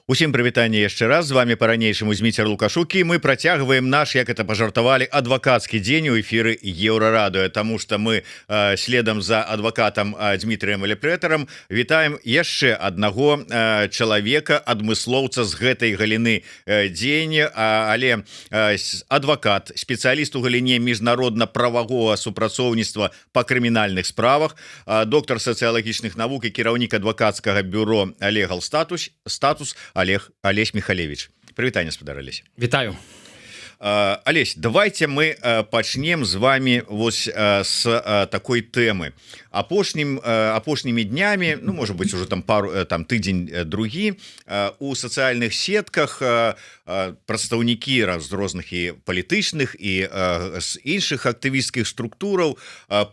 Усім прывітанне яшчэ раз, з вами по-ранейшаму Зміцер Лукашукі. Мы працягваем наш, як это пажартавалі, адвакацкі дзень у эфіры Еўрарадыё, таму што мы следам за адвакатам Дмітрыем Лепрэтарам вітаем яшчэ аднаго чалавека, адмыслоўца з гэтай галіны дзень, але адвакат, спецыяліст у галіне міжнародна-прававога супрацоўніцтва па крымінальных справах, доктар сацыялагічных навук і кіраўнік адвакацкага бюро Legal Status Олесь Михалевич. Прывітанне, спадар Олесь. Вітаю. Олесь, давайте мы пачнем з вами вось с такой тэмы. Апошнімі днямі, ну, может быть, уже там тыдзень другі, у сацыяльных сетках прадстаўнікі з розных і палітычных і з іншых актывісцкіх структураў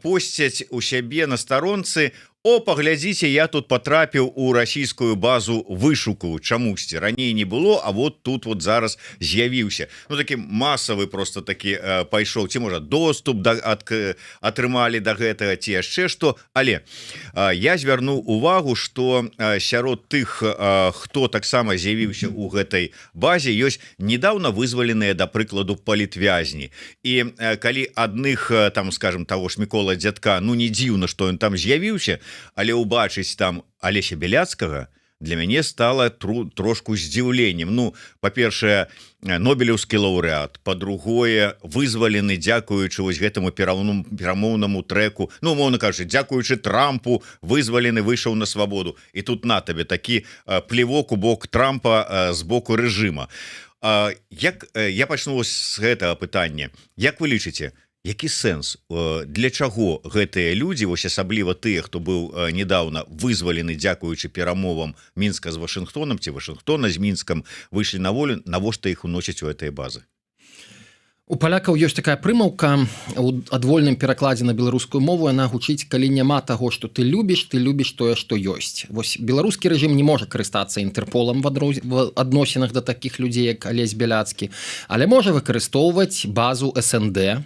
посцяць у сябе на старонцы: «О, паглядзіце, я тут потрапіў у расійскую базу вышуку чамусьці. Раней не было, а вот тут вот зараз з'явіўся». Ну, такі масавы просто такі пайшоў, ці можа доступ атрымалі да гэтага, ці яшчэ што. Але я звярнуў увагу, што сярод тых, хто таксама з'явіўся ў гэтай базе, ёсць недавно вызваленыя, да прыкладу, палітвязні. І калі адных, там, скажем, таго ж Мікола Дзядка, ну, не дзіўна, што ён там з'явіўся, але ўбачыць там Алеся Бяляцкага для мяне стала трошку здзіўленнем. Ну, па-першае, нобелеўскі лаўрэат, па-другое, вызвалены дзякуючы вось гэтаму перамоўнаму трэку, ну, умоўна кажучы, дзякуючы Трампу вызвалены, выйшаў на свабоду. І тут на табе такі плевок у бок Трампа з боку рэжыма. Я пачну з гэтага пытання. Як вы лічыце, які сэнс, для чаго гэтыя людзі, вось асабліва тыя, хто быў недавно вызвалены дзякуючы перамовам Мінска з Вашынгтонам ці Вашынгтона з Мінскам, выйшлі на волю, навошта іх уносяць у гэтыя базы? У палякаў ёсць такая прымаўка у адвольным перакладзе на беларускую мову, яна гучыць: калі няма таго, што ты любіш тое, што ёсць. Вось беларускі рэжым не можа карыстацца Інтэрполам в адносінах да такіх людзей, як Алесь Бяляцкі, але можа выкарыстоўваць базу СНД,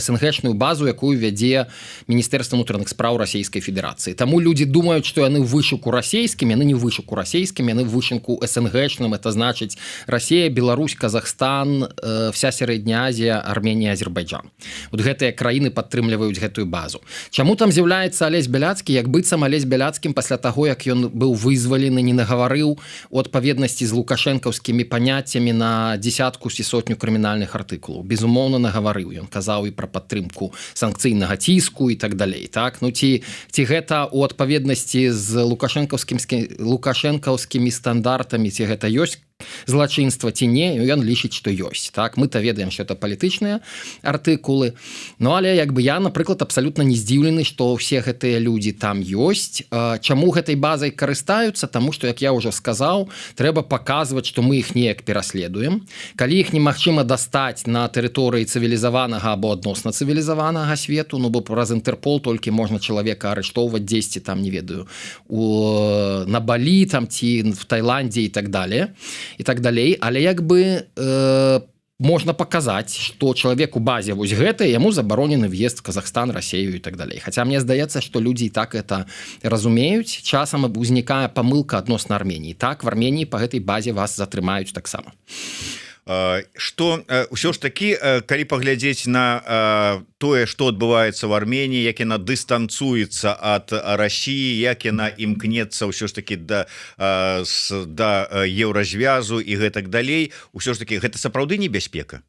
СНГшную базу, якую вядзе Міністэрства ўнутраных спраў Расійскай Федэрацыі. Таму людзі думаюць, што яны ў вышуку расійскім, яны не ў вышуку расійскім, яны ў вышуку СНГшным, это значыць Расія, Беларусь, Казахстан, вся сярэдняя Азія, Арменія, Азербайджан. Вот гэтыя краіны падтрымліваюць гэтую базу. Чаму там з'яўляецца Алесь Бяляцкі? Як быццам Алесь Бяляцкім пасля таго, як ён быў вызвалены, не нагаварыў у адпаведнасці з лукашэнкаўскімі паняццямі на дзесятку ці сотню крымінальных артыкулаў. Безумоўна, нагаварыў. Ён казаў і пра падтрымку санкцыйнага ціску і так далей. Так? Ну, ці гэта у адпаведнасці з лукашэнкаўскімі стандартамі, ці гэта ёсць злачынства ці не, ён лічыць, што ёсць. Так? Мы-то ведаем, што это палітычныя артыкулы. Ну, але як бы я, напрыклад, абсалютна не здзіўлены, што ўсе гэтыя людзі там ёсць. Чаму гэтай базай карыстаюцца? Таму што, як я ўжо сказаў, трэба паказваць, што мы іх неяк пераследуем. Калі іх немагчыма дастаць на тэрыторыі цывілізаванага або адносна цывілізаванага свету, ну, бо праз Інтэрпол толькі можна чалавека арыштоўваць дзесьці там, не ведаю, на Балі там, ці в Таіландзе і так далее. І так далей, але як бы можна паказаць, што чалавек у базе вось гэтай, яму забаронены в'езд в Казахстан, Расію і так далей. Хаця мне здаецца, што людзі і так это разумеюць. Часам узнікае памылка адносна Арменіі. Так, в Арменіі па гэтай базе вас затрымаюць таксама. Што ўсё ж такі, калі паглядзець на тое, што адбываецца в Арменіі, як яна дыстанцуецца ад Расіі, як яна імкнецца ўсё ж такі да еўразвязу і гэтак далей, усё ж такі гэта сапраўды небяспека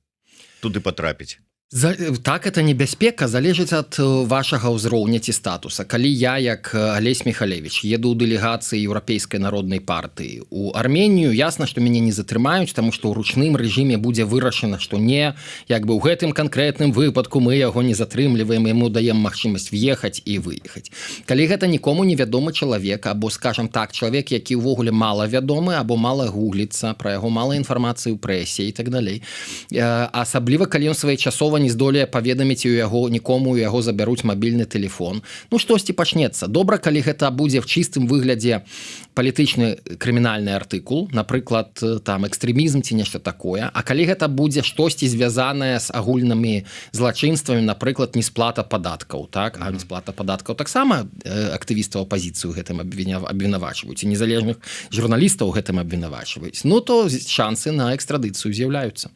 туды патрапіць? Так, это небяспека залежыць ад вашага ўзроўня ці статуса. Калі я, як Алесь Михалевич, еду ў дэлегацыі еўрапейскай народнай партыі у Арменію, ясна, што мяне не затрымаюць, таму што ў ручным рэжыме будзе вырашана, што не, як бы ў гэтым канкрэтным выпадку мы яго не затрымліваем, яму даем магчымасць в'ехаць і выехаць. Калі гэта нікому невядомы чалавек, або, скажам так, чалавек, які ўвогуле мала вядомы, або мала гугліцца, пра яго мала інфармацыі ў прэсе і так далей. Асабліва, калі ён своечасова не здолее паведаміць у яго нікому, у яго забяруць мабільны телефон. Ну, штосьці пачнецца. Добра, калі гэта будзе в чыстым выглядзе палітычны крымінальны артыкул, напрыклад, там экстрэмізм ці нешта такое. А калі гэта будзе штосьці звязанае з агульнымі злачынствамі, напрыклад, несплата падаткаў, так? А несплата падаткаў таксама актывістаў апазіцыі ў гэтым абвінавачваюць, і незалежных журналістаў у гэтым абвінавачваюць. Ну, то шансы на экстрадыцыю з'яўляюцца.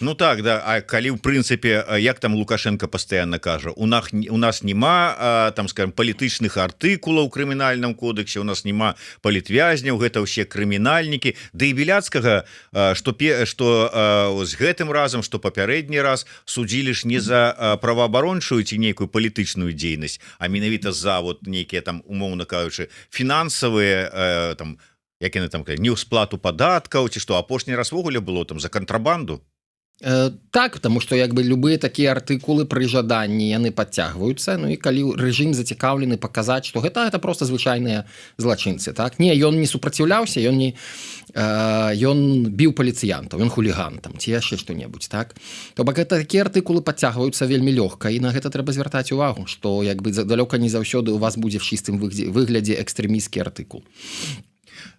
Ну так, да, а калі ў прынцыпе, як там Лукашенко пастаянна кажа, у нас няма там, скажем, палітычных артыкулаў у крымінальным кодексе, у нас няма палітвязняў, гэта ўсе крымінальнікі. Да і Беляцкага, што з гэтым разам, што папярэдні раз судзілі ж не за праваабарончую ці нейкую палітычную дзейнасць, а менавіта за вот нейкія там, умоўна кажучы, фінансавыя там, як яны там кажа, неўсплату падаткаў ці што, апошні раз ввогуле было там за кантрабанду. Так, потому что як бы любые такія артыкулы пры жаданні яны подцягваюцца. Ну і калі рэжым зацікаўлены паказаць, што гэта просто звычайныя злачынцы, так? Не, ён не супраціўляўся, ён біў паліцыянтаў, ён хуліган там ці яшчэ што-небудзь, так? То бок гэта такія артыкулы подцягваюцца вельмі лёгка, і на гэта трэба звяртаць увагу, што як бы далёка не заўсёды у вас будзе в чыстым выглядзе экстрэмісцкі артыкул.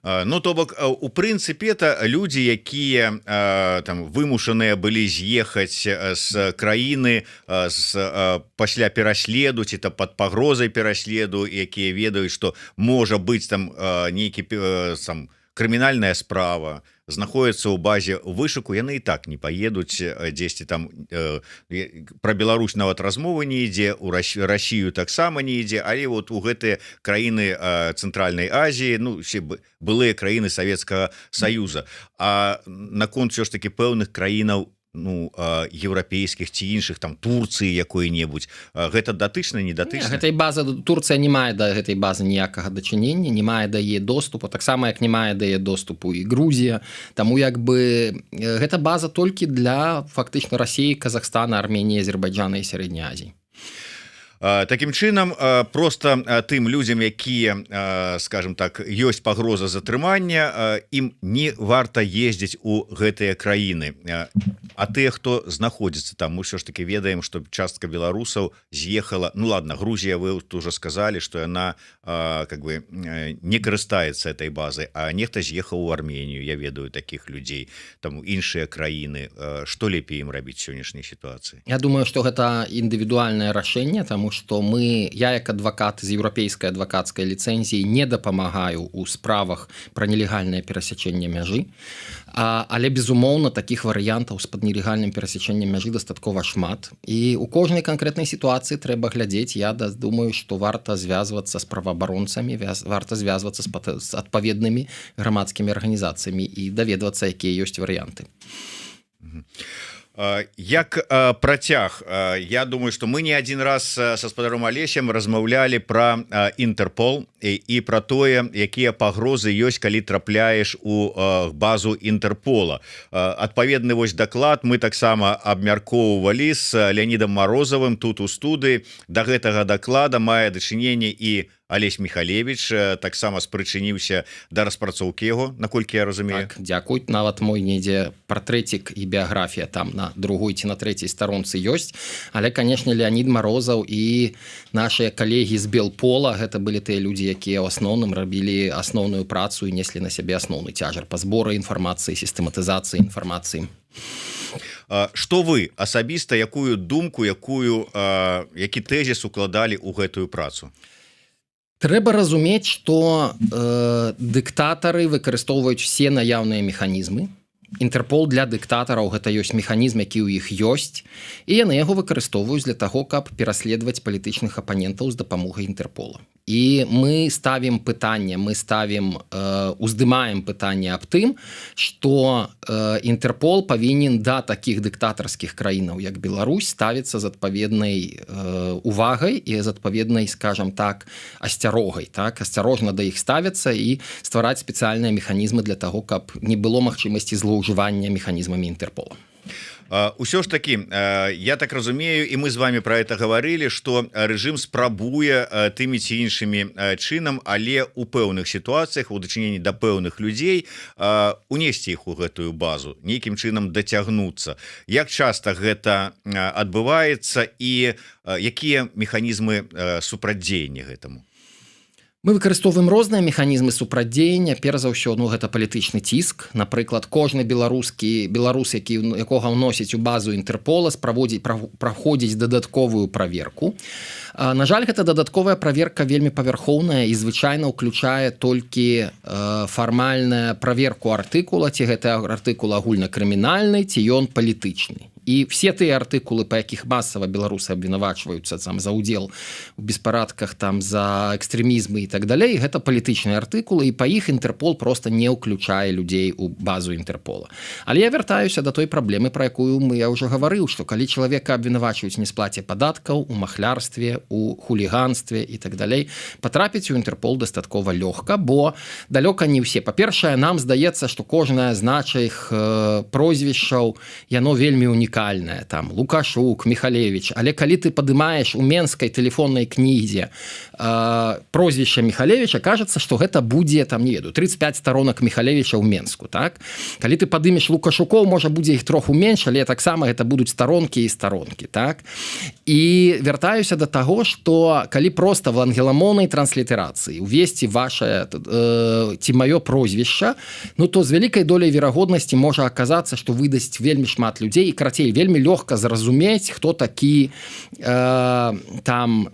Ну, то бок, у прынцыпе, это людзі, якія там вымушаныя былі з'ехаць з краіны пасля пераследу ці то пад пагрозай пераследу, якія ведаюць, што можа быць там нейкі там крымінальная справа, знаходзяцца ў базе вышуку, яны і так не паедуць дзесьці там, пра Беларусь нават размовы не ідзе, у Расію таксама не ідзе, але вот у гэтыя краіны Цэнтральнай Азіі, ну, все былыя краіны Савецкага Саюза. А наконт ўсё ж такі пэўных краінаў, ну, еўрапейскіх ці іншых, там, Турцыі якой-небудзь, гэта датычна, не датычна? Гэтай базы, Турцыя не мае да гэтай базы ніякага дачынення, не мае да яе доступу, таксама як не мае да яе доступу і Грузія, таму як бы гэта база толькі для фактычна Расіі, Казахстана, Арменіі, Азербайджана і Сярэдняй Азіі. Такім чынам, просто тым людзям, якія, скажем так, ёсць пагроза затрымання, ім не варта ездзіць у гэтыя краіны. А тыя, хто знаходзіцца там, мы ўсё ж таки ведаем, што частка беларусаў з'ехала, ну ладно, Грузія, вы уже сказали, што яна как бы не карыстаецца этой базай, а нехта з'ехаў у Арменію, я ведаю такіх людзей, там іншыя краіны. Што лепей ім рабіць сённяшняй сітуацыі? Я думаю, што гэта індывідуальнае рашэнне, таму што я як адвакат з еўрапейскай адвакацкай ліцэнзіі не дапамагаю ў справах пра нелегальнае перасячэнне мяжы, але безумоўна такіх варыянтаў з-пад нелегальным перасячэннем мяжы дастаткова шмат, і у кожнай канкрэтнай сітуацыі трэба глядзець. Я думаю, што варта звязвацца з праваабаронцамі, варта звязвацца з адпаведнымі грамадскімі арганізацыямі і даведвацца, якія ёсць варыянты. Як працяг, я думаю, што мы не адзін раз са спадаром Алесем размаўлялі пра Інтэрпол і пра тое, якія пагрозы ёсць, калі трапляеш у базу Інтэрпола. Адпаведны вось даклад мы таксама абмяркоўвалі з Леонідам Марозавым тут у студыі. Да гэтага даклада мае дачыненне і Алесь Михалевич, таксама спрычыніўся да распрацоўкі яго, наколькі я разумею. Так, дзякуй. Нават мой недзе партрэтик і біяграфія там на другой ці на трэцяй старонцы ёсць. Але, канешне, Леонід Марозаў і нашыя калегі з Белпола, гэта былі тыя людзі, якія ў асноўным рабілі асноўную працу і неслі на сябе асноўны цяжар па зборы інфармацыі, сістэматызацыі інфармацыі. Што вы асабіста, якую думку, які тэзіс укладалі ў гэтую працу? Трэба разумець, што дыктатары выкарыстоўваюць все наяўныя механізмы. Інтэрпол для дыктатараў гэта ёсць механізм, які ў іх ёсць, і яны яго выкарыстоўваюць для таго, каб пераследаваць палітычных апанентаў з дапамогай Інтэрпола. і мы ставім пытанне, мы ставім уздымаем пытанне аб тым, што Інтэрпол павінен да такіх дыктатарскіх краінаў як Беларусь ставіцца з адпаведнай увагай і з адпаведнай, скажам так, асцярогай, так, асцярожна да іх ставіцца і ствараць спецыяльныя механізмы для таго, каб не было магчымасці злоўжывання механізмамі Інтэрпола. Усё ж таки, я так разумею, і мы з вами про это говорили, что рэжым спрабуе тымі ці іншымі чынам, але у пэўных сітуацыях у дачыненні да пэўных людзей унесці іх у гэтую базу, нейкім чынам дацягнуцца. Як часта гэта адбываецца і якія механізмы супрацьдзеяння гэтаму? Мы выкарыстоўваем розныя механізмы супрацьдзеяння. Перш за ўсё, гэта палітычны ціск. Напрыклад, кожны беларус, якога ўносіць у базу Інтэрпола, праходзіць дадатковую праверку. На жаль, гэта дадатковая праверка вельмі павярхоўная і звычайна ўключае толькі фармальную праверку артыкула, ці гэта артыкул агульнакрымінальны, ці ён палітычны. І все тыя артыкулы, па якіх масава беларусы абвінавачваюцца там за ўдзел у беспарадках, там за экстрэмізмы і так далей, гэта палітычныя артыкулы, і па іх Інтэрпол просто не ўключае людзей у базу Інтэрпола. Але я вяртаюся да той праблемы, пра якую я ўжо гаварыў, што калі чалавека абвінавачваюць у несплаце падаткаў, у махлярстве, у хуліганстве і так далей, патрапіць у Інтэрпол дастаткова лёгка, бо далёка не ўсе. Па-першае, нам здаецца, што кожнае з нашых прозвішчаў, яно вельмі унікальнае. Там Лукашук, Михалевич, але калі ты падымаеш у менскай тэлефоннай кнізе прозвішча Михалевича, кажется, што гэта будзе там, не ведаю, 35 сторонок Михалевича ў Менску, так? Калі ты падымеш Лукашукоў, можа будзе іх троху менш, але таксама гэта будуць старонкі і старонкі, так? І вяртаюся да таго, што калі проста в ангеламоўнай транслітарацыі увесці вашае ці маё прозвішча, ну то з вялікай доляй верагоднасці можа аказацца, што выдасць вельмі шмат людзей, і карацей вельмі лёгка зразумець, хто такі там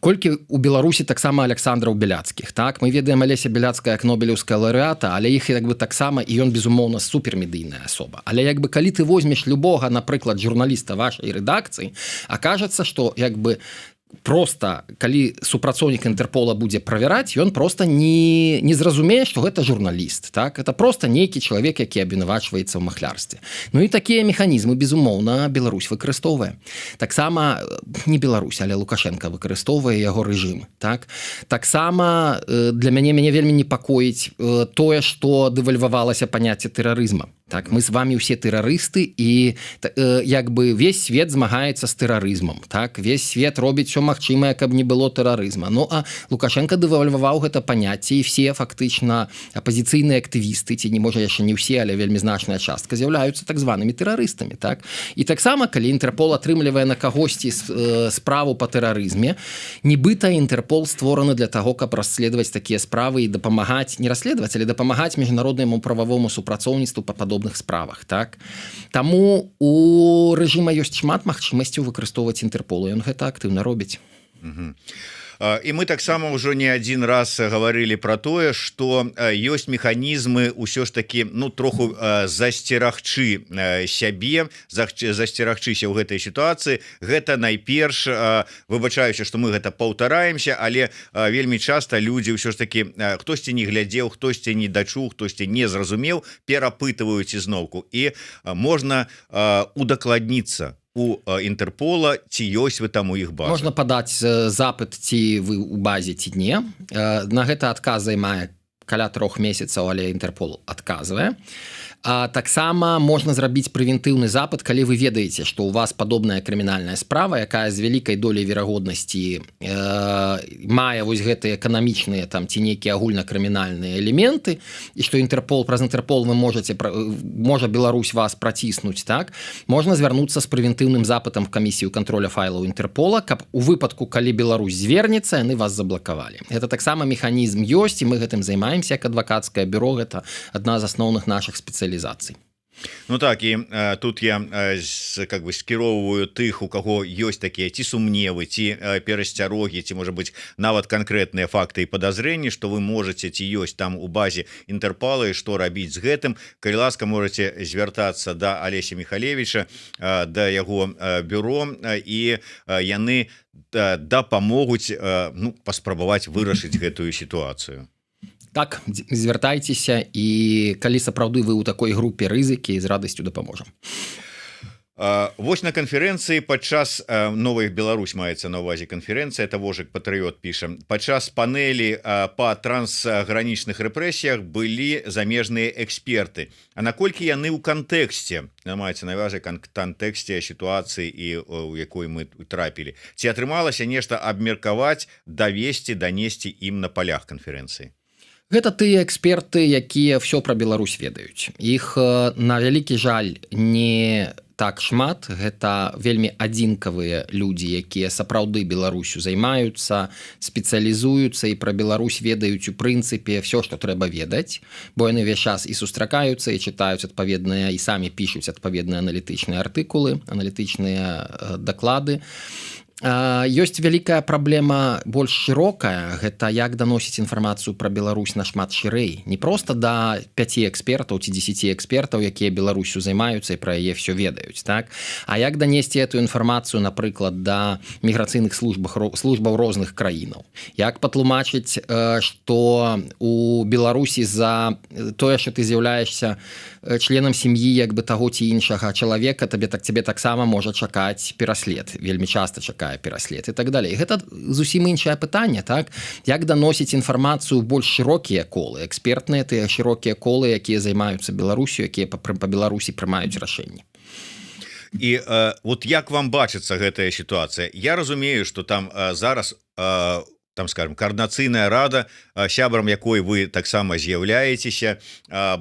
колькі у Беларусі таксама Александраў Беляцкіх, так? Мы ведаем Алеся Беляцкая як нобелеўская лаўрэата, але іх як бы таксама, і ён безумоўна супермедыйная асоба. Але як бы калі ты возьмеш любога, напрыклад, журналіста вашай рэдакцыі, акажацца, што як бы просто, калі супрацоўнік Інтэрпола будзе правяраць, ён просто не зразумее, што гэта журналіст, так? Это просто нейкі чалавек, які абвінавачваецца ў махлярстве. Ну і такія механізмы, безумоўна, Беларусь выкарыстоўвае. Таксама не Беларусь, але Лукашенко выкарыстоўвае яго рэжым, так? Таксама для мяне вельмі непакоіць тое, што дэвальвавалася паняцце тэрарызма. Так, мы з вами ўсе тэрарысты, і як бы весь свет змагаецца з тэрарызмам, так? Весь свет робіць ўсё магчымае, каб не было тэрарызма. Ну, а Лукашенко дэвальваваў гэта паняцце, і все фактычна апазіцыйныя актывісты, ці не можа яшчэ не ўсе, але вельмі значная частка, з'яўляюцца так званымі тэрарыстамі, так? І таксама, калі Інтэрпол атрымлівае на кагосьці справу па тэрарызме, нібыта Інтэрпол створаны для таго, каб расследаваць такія справы і дапамагаць, не расследаваць, але дапамагаць міжнароднаму прававому супрацоўніцтву па падобных справах, так? Таму у рэжыма ёсць шмат магчымасцяў выкарыстоўваць Інтэрпол, і ён гэта актыўна робіць. І мы таксама ўжо не адзін раз гаварылі пра тое, што ёсць механізмы ўсё ж такі, ну, троху засцерагчы сябе, засцерагчыся ў гэтай сітуацыі. Гэта найперш, выбачаюся, што мы гэта паўтараемся, але вельмі часта людзі ўсё ж такі, хтосьці не глядзеў, хтосьці не дачуў, хтосьці не зразумеў, перапытваюць ізноўку. І можна удакладніцца у Інтэрпола, ці ёсць вы там у іх базе. Можна падаць запыт, ці вы у базе, ці не. На гэта адказ займае каля 3 месяцаў, але Інтэрпол адказвае. Таксама можна зрабіць прэвентыўны запыт, калі вы ведаеце, што у вас падобная крымінальная справа, якая з вялікай долей верагоднасці мае вось гэтыя эканамічныя там ці нейкія агульнакрымінальныя элементы, і што праз Інтэрпол вы можа Беларусь вас праціснуць, так? Можна звярнуцца з прэвентыўным запытам в камісію кантроля файлаў Інтэрпола, каб у выпадку, калі Беларусь звернецца, яны вас заблакавалі. Гэта таксама механізм ёсць, і мы гэтым займаемся як адвакацкае бюро, гэта адна з асноўных нашых спецыялізацый. Ну так, і тут я как бы скіроўваю тых, у каго ёсць такія ці сумневы, ці перасцярогі, ці можа быть нават канкрэтныя факты і падазрэнні, што вы можете ці ёсць там у базе Інтэрпала і што рабіць з гэтым. Калі ласка, можете звяртацца да Алеся Михалевича, да яго бюро, і яны дапамогуць паспрабаваць вырашыць гэтую сітуацыю. Так, звяртайцеся, і калі сапраўды вы ў такой групе рызыкі, з радасцю дапаможам. Вось на канферэнцыі падчас новых Беларусь маецца на ўвазе канферэнцыя, это Вожык Патрыёт піша, падчас панелі па трансгранічных рэпрэсіях былі замежныя эксперты. А наколькі яны ў кантэксце, маецца на ўвазе кантэксце сітуацыі, і у якой мы трапілі? Ці атрымалася нешта абмеркаваць, давесці, данесці ім на палях канферэнцыі? Гэта тыя эксперты, якія ўсё пра Беларусь ведаюць. Іх, на вялікі жаль, не так шмат. Гэта вельмі адзінкавыя людзі, якія сапраўды Беларусю займаюцца, спецыялізуюцца і пра Беларусь ведаюць у прынцыпе ўсё, што трэба ведаць, бо яны ўвесь час і сустракаюцца, і чытаюць адпаведныя, і самі пішуць адпаведныя аналітычныя артыкулы, аналітычныя даклады. Ёсць вялікая праблема больш шырокая, гэта як даносіць інфармацыю пра Беларусь нашмат шырэй. Не проста да 5 экспертаў ці 10 экспертаў, якія Беларусю займаюцца і пра яе ўсё ведаюць, так? А як данесці эту інфармацыю, напрыклад, да міграцыйных службаў розных краінаў? Як патлумачыць, што у Беларусі за тое, што ты з'яўляешся членам сям'і як бы таго ці іншага чалавека, цябе таксама можа чакаць пераслед, вельмі часта чакае пераслед і так далей. Гэта зусім іншае пытанне, так? Як даносіць інфармацыю ў больш шырокія колы, экспертныя тыя шырокія колы, якія займаюцца Беларусю, якія па Беларусі прымаюць рашэнні. І вот як вам бачыцца гэтая сітуацыя? Я разумею, што там зараз там, скажем, координацыйная рада, сябрам якой вы таксама з'яўляецеся,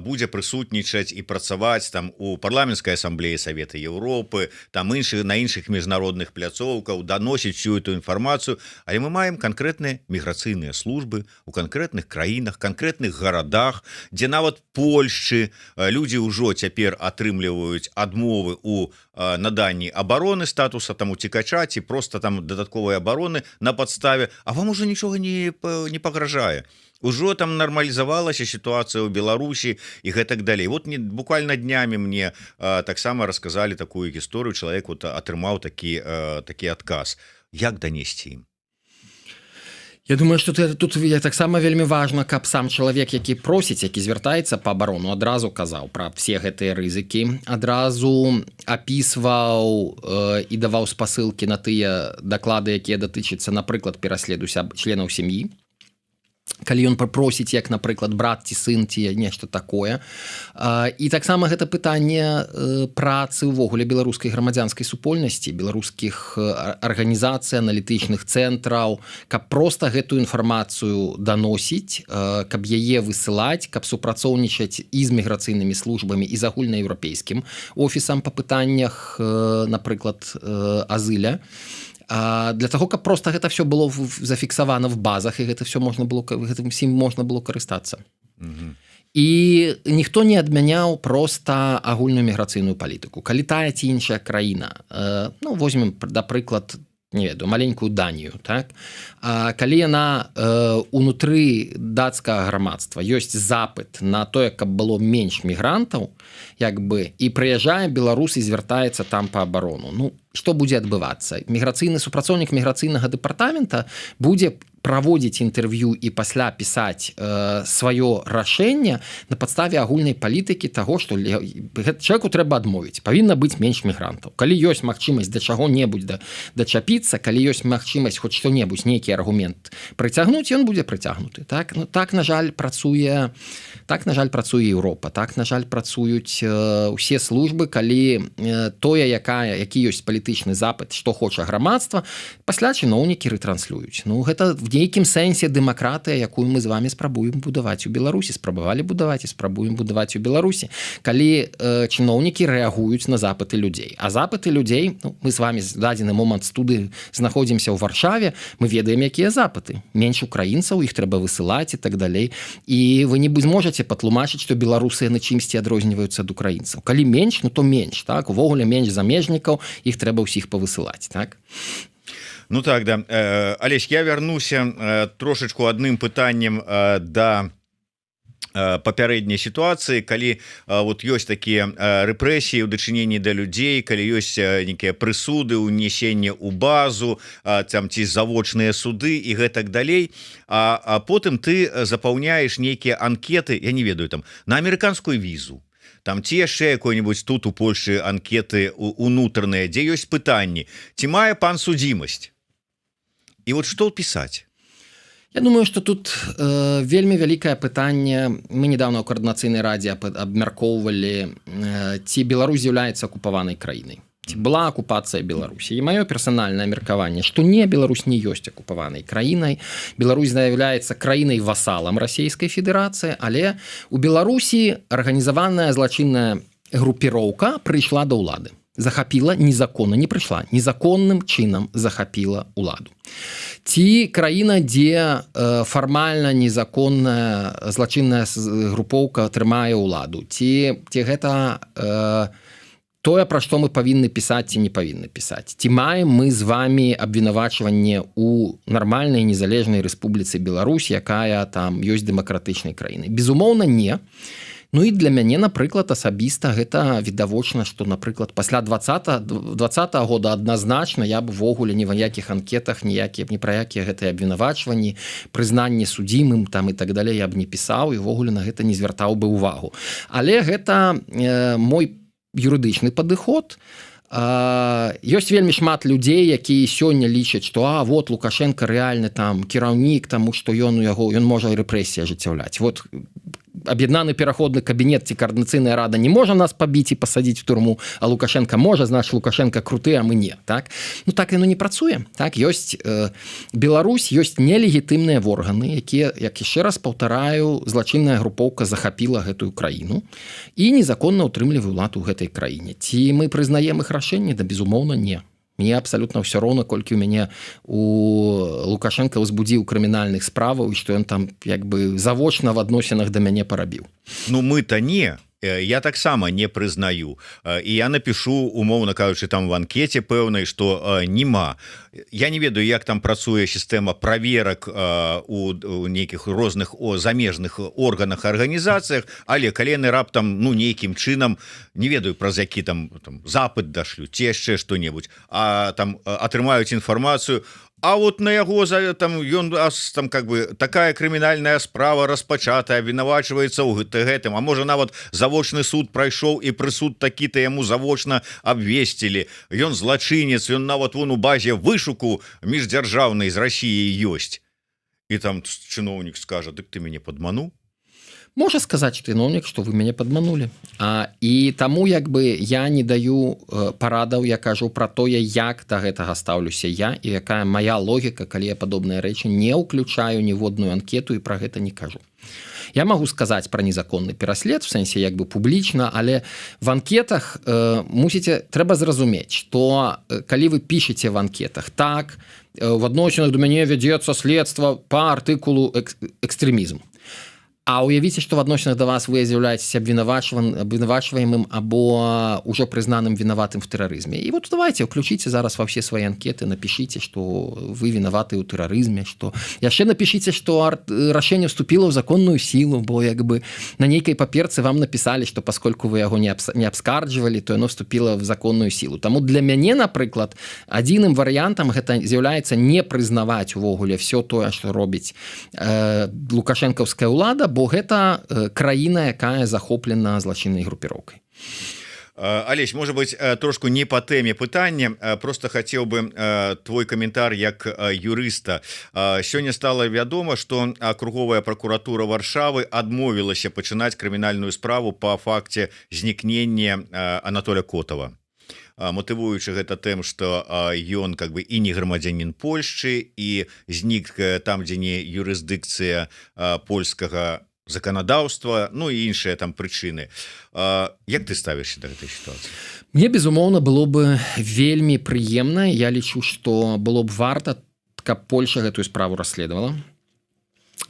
будзе прысутнічаць і працаваць там у парламенцкай асамблеі Савета Еўропы, там на іншых міжнародных пляцоўках, даносіць всю эту інфармацыю. Але мы маем канкрэтныя міграцыйныя службы у канкрэтных краінах, канкрэтных гарадах, дзе нават Польшчы людзі ўжо цяпер атрымліваюць адмовы у наданні абароны, статуса там уцекача ці просто там дадатковай абароны на падставе, а вам уже нічога не пагражае. Ужо там нармалізавалася сітуацыя ў Беларусі і гэтак далей. Вот буквально днямі мне таксама расказалі такую гісторыю, чалавек атрымаў такі адказ. Як данесці ім? Я думаю, што тут таксама вельмі важна, каб сам чалавек, які просіць, які звяртаецца па абарону, адразу казаў пра все гэтыя рызыкі, адразу апісваў і даваў спасылкі на тыя даклады, якія датычацца, напрыклад, пераследу членаў сям'і. Калі ён папросіць, як, напрыклад, брат ці сын ці нешта такое. І таксама гэта пытанне працы ўвогуле беларускай грамадзянскай супольнасці, беларускіх арганізацый, аналітычных цэнтраў, каб проста гэтую інфармацыю даносіць, каб яе высылаць, каб супрацоўнічаць і з міграцыйнымі службамі, і з агульнаеўрапейскім офісам па пытаннях, напрыклад, азыля. Для таго, каб проста гэта все было зафіксавана в базах, і гэта все гэтым всім можна было карыстацца. І ніхто не адмяняў проста агульную міграцыйную палітыку. Калі тая ці іншая краіна, возьмем, напрыклад, не ведаю, маленькую Данію, так? Калі яна унутры дацкага грамадства ёсць запыт на тое, каб было менш мігрантаў, як бы, і прыязджае беларус і звяртаецца там па абарону. Што будзе адбывацца? Супрацоўнік міграцыйнага дэпартамента будзе праводзіць інтэрв'ю і пасля пісаць сваё рашэнне на падставе агульнай палітыкі таго, што чалавеку трэба адмовіць. Павінна быць менш мігрантаў. Калі ёсць магчымасць да чаго-небудзь дачапіцца, калі ёсць магчымасць хоць што-небудзь, нейкі аргумент прыцягнуць, ён будзе прыцягнуты. Так, на жаль, працуе Еўропа, так, на жаль, працуюць усе службы, калі тое, які ёсць палітычны запыт, што хоча грамадства, пасля чыноўнікі рэтранслююць. Гэта нейкім сэнсе дэмакратыя, якую мы з вами спрабуем будаваць у Беларусі, спрабавалі будаваць і спрабуем будаваць у Беларусі, калі чыноўнікі рэагуюць на запыты людзей. А запыты людзей, ну, мы з вами з дадзены момант студыі знаходзімся ў Варшаве, мы ведаем, якія запыты. Менш украінцаў, іх трэба высылаць і так далей. І вы не зможаце патлумачыць, што беларусы на чымсьці адрозніваюцца ад украінцаў. Калі менш, ну то менш, так? Увогуле менш замежнікаў, іх трэба ўсіх павысылаць, так? Ну так, да. Алесь, я вярнуся трошачку адным пытаннем да папярэдняй сітуацыі, калі вот ёсць такія рэпрэсіі ў дачыненні да людзей, калі ёсць нейкія прысуды, унесенне ў базу, там ці завочныя суды і гэтак далей, а потым ты запаўняеш нейкія анкеты, я не ведаю, там на амерыканскую візу, там ці яшчэ якой-нибудь тут у Польшы анкеты унутраныя, дзе ёсць пытанні, ці мае пан судзімасць, і вот што пісаць? Я думаю, что тут вельмі вялікае пытанне. Мы недавно ў каардынацыйнай радзе абмяркоўвалі, ці Беларусь з'яўляецца акупаванай краінай. Ці была акупацыя Беларусі. І маё персанальнае меркаванне, што не, Беларусь не ёсць акупаванай краінай. Беларусь з'яўляецца краінай-васалам Расійскай Федэрацыі, але у Беларусі арганізаваная злачынная групіроўка прыйшла да ўлады. Захапіла незаконна, не прыйшла, незаконным чынам захапіла ўладу. Ці краіна, дзе фармальна незаконная злачынная групоўка атрымае ўладу, ці гэта тое, пра што мы павінны пісаць ці не павінны пісаць. Ці маем мы з вами абвінавачванне ў нармальнай незалежнай рэспубліцы Беларусь, якая там ёсць дэмакратычнай краінай? Безумоўна, не. Ну і для мяне, напрыклад, асабіста гэта відавочна, што, напрыклад, пасля 2020 года адназначна я б увогуле ні ва якіх анкетах, ні пра якія гэтыя абвінавачванні, прызнанне судзімым там і так далей я б не пісаў і увогуле на гэта не звяртаў бы ўвагу. Але гэта мой юрыдычны падыход. Ёсць вельмі шмат людзей, якія сёння лічаць, што вот Лукашенко рэальны там кіраўнік, таму што ён можа рэпрэсіі ажыццяўляць. Вот аб'яднаны пераходны кабінет ці каардынацыйная рада не можа нас пабіць і пасадзіць у турму, а Лукашенко можа, значит Лукашенко круты, а мы не, так? Ну так яно не працуе, так? Ёсць Беларусь, ёсць нелегітымныя органы, якія, як яшчэ раз паўтараю, злачынная групоўка захапіла гэтую краіну і незаконна ўтрымлівае ўладу ў гэтай краіне. Ці мы прызнаем іх рашэнне? Да, безумоўна, не. Мне абсолютно ўсё роўна, колькі ў мяне у Лукашенко ўзбудзіў крымінальных справаў і што ён там як бы завочна в адносінах да мяне парабіў. Ну мы-то не. Я таксама не прызнаю, і я напишу, умоўна кажучы, там в анкете пэўнай, што нема. Я не ведаю, як там працуе сістэма праверак у нейкіх розных замежных органах, арганізацыях, але калі яны раптам нейкім чынам, не ведаю, праз які там запыт дашлю, ці яшчэ што-небудзь, а там атрымаюць інфармацыю, а вот на яго там ён там как бы такая крымінальная справа распачатая, абвінавачваецца ў гэтым, а можа нават завочны суд прайшоў і прысуд такі-то яму завочна абвесцілі, ён злачынец, ён нават вон у базе вышуку міждзяржаўнай з Расіяй ёсць, і там чыноўнік скажа: дык ты мяне падмануў. Можа сказаць чыноўнік, што вы мяне падманулі. І таму як бы я не даю парадаў, я кажу пра тое, як да гэтага стаўлюся я і якая моя логіка, калі я падобныя рэчы не ўключаю ніводную анкету і пра гэта не кажу. Я магу сказаць пра незаконны пераслед, в сэнсе як бы публічна, але в анкетах трэба зразумець, што калі вы пішаце в анкетах так, в адносінах да мяне вядзецца следства па артыкулу экстрэмізм. А уявіце, што в адносінах да вас вы з'яўляецеся абвінавачваемым або ўжо прызнаным вінаватым в тэрарызме. І вот давайте уключіце зараз ва ўсе свае анкеты, напішыце, што вы вінаваты ў тэрарызме, што яшчэ напішыце, што рашэнне вступіла ў законную сілу, бо як бы на нейкай паперцы вам напісалі, што паскольку вы яго не абскарджвалі, то яно вступіла в законную сілу. Таму для мяне, напрыклад, адзіным варыянтам гэта з'яўляецца не прызнаваць увогуле все тое, што робіць лукашэнкаўская ўлада, бо гэта краіна, якая захоплена злачыннай групіроўкай. Алесь, может быть, трошку не по тэме пытання, просто хацеў бы твой каментар як юрыста. Сёння стала вядома, што акруговая пракуратура Варшавы адмовілася пачынаць крымінальную справу па факце знікнення Анатоля Котова. матывуючы гэта тым што ён как бы і не грамадзянін Польшчы і знік там дзе не юрысдыкцыя польскага заканадаўства, ну і іншыя там прычыны. Як ты ставішся да гэтай сітуацыі? Мне безумоўна было бы вельмі прыемна, я лічу, што было б варта, каб Польша гэтую справу расследавала.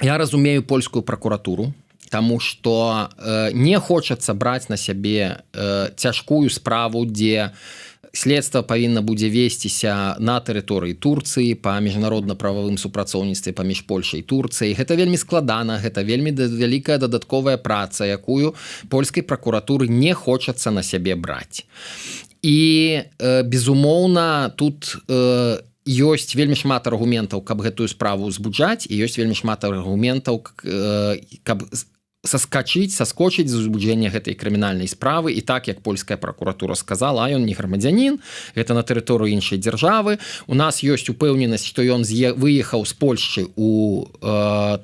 Я разумею польскую пракуратуру, таму што не хочацца браць на сябе цяжкую справу, дзе следства павінна будзе весціся на тэрыторыі Турцыі па міжнародна-прававым супрацоўніцтве паміж Польшай і Турцыяй. Гэта вельмі складана, гэта вельмі вялікая дадатковая праца, якую польскай пракуратуры не хочацца на сябе браць. І, безумоўна, тут ёсць вельмі шмат аргументаў, каб гэтую справу ўзбуджаць, і ёсць вельмі шмат аргументаў, каб саскочыць з узбуджэння гэтай крымінальнай справы. І так, як польская пракуратура сказала, ён не грамадзянін, гэта на тэрыторыю іншай дзяржавы. У нас ёсць упэўненасць, што ён выехаў з Польшчы ў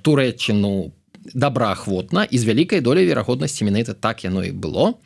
Турэччыну добраахвотна, і з вялікай доляй верагоднасці менавіта так яно і было.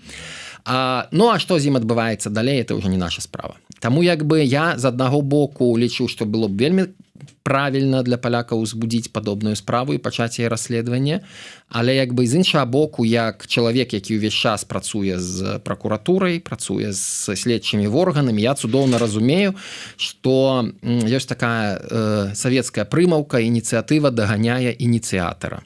Ну, а што з ім адбываецца далей, это ўжо не наша справа. Таму як бы я з аднаго боку лічу, што было б вельмі правільна для палякаў узбудзіць падобную справу і пачаць яе расследаванне, але як бы з іншага боку, як чалавек, які ўвесь час працуе з пракуратурай, працуе з следчымі органамі, я цудоўна разумею, што ёсць такая савецкая прымаўка: ініцыятыва даганяе ініцыятара.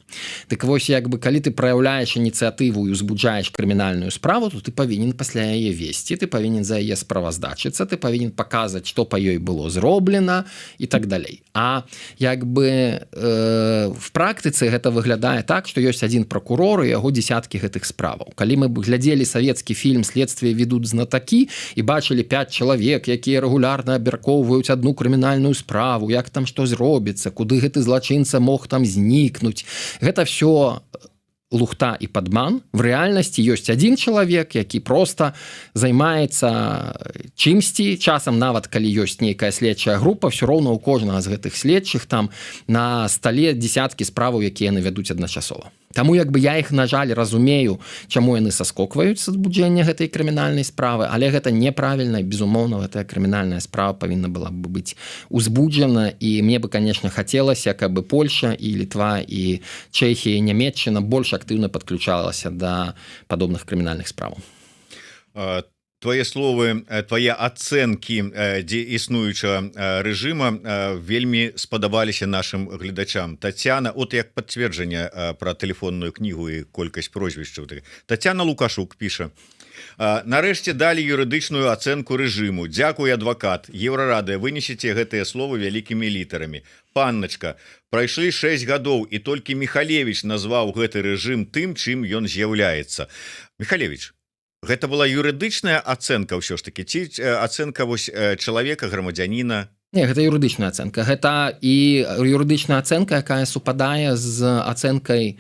Дык вось, як бы, калі ты праяўляеш ініцыятыву і узбуджаеш крымінальную справу, то ты павінен пасля яе весці, ты павінен за яе справаздачыцца, ты павінен паказаць, што па ёй было зроблена і так далей. А як бы в практыцы гэта выглядае так, што ёсць адзін пракурор і яго дзесяткі гэтых справаў. Калі мы б глядзелі савецкі фільм «Следствие ведут знатакі» і бачылі 5 чалавек, якія рэгулярна абмяркоўваюць адну крымінальную справу, як там што зробіцца, куды гэты злачынца мог там знікнуць, гэта все лухта і падман. В рэальнасці ёсць адзін чалавек, які проста займаецца чымсьці. Часам нават калі ёсць нейкая следчая група, все роўна ў кожнага з гэтых следчых там на стале дзесяткі справаў, якія яны вядуць адначасова. Таму як бы я іх, на жаль, разумею, чаму яны саскокваюць з узбуджэння гэтай крымінальнай справы, але гэта неправільна. Безумоўна, гэтая крымінальная справа павінна была бы быць узбуджана, і мне бы, конечно, хацелася, каб Польша і Літва і Чэхія і Нямецчына больш актыўна падключалася да падобных крымінальных справаў. Твои словы, твои ацэнкі дзе існуючага рэжыма вельмі спадабаліся нашим гледачам. Тацяна, от як пацверджанне пра тэлефонную кнігу і колькасць прозвішчаў. Тацяна Лукашук піша: нарэшце далі юрыдычную ацэнку рэжыму. Дзякуй, адвакат. Еўрарадыя, вынесеце гэтыя словы вялікімі літарамі. Панначка, прайшлі 6 гадоў, і толькі Міхалевіч назваў гэты рэжым тым, чым ён з'яўляецца. Міхалевіч, гэта была юрыдычная ацэнка ўсё ж такі, ці ацэнка вось чалавека, грамадзяніна? Не, гэта юрыдычная ацэнка. Гэта і юрыдычная ацэнка, якая супадае з ацэнкай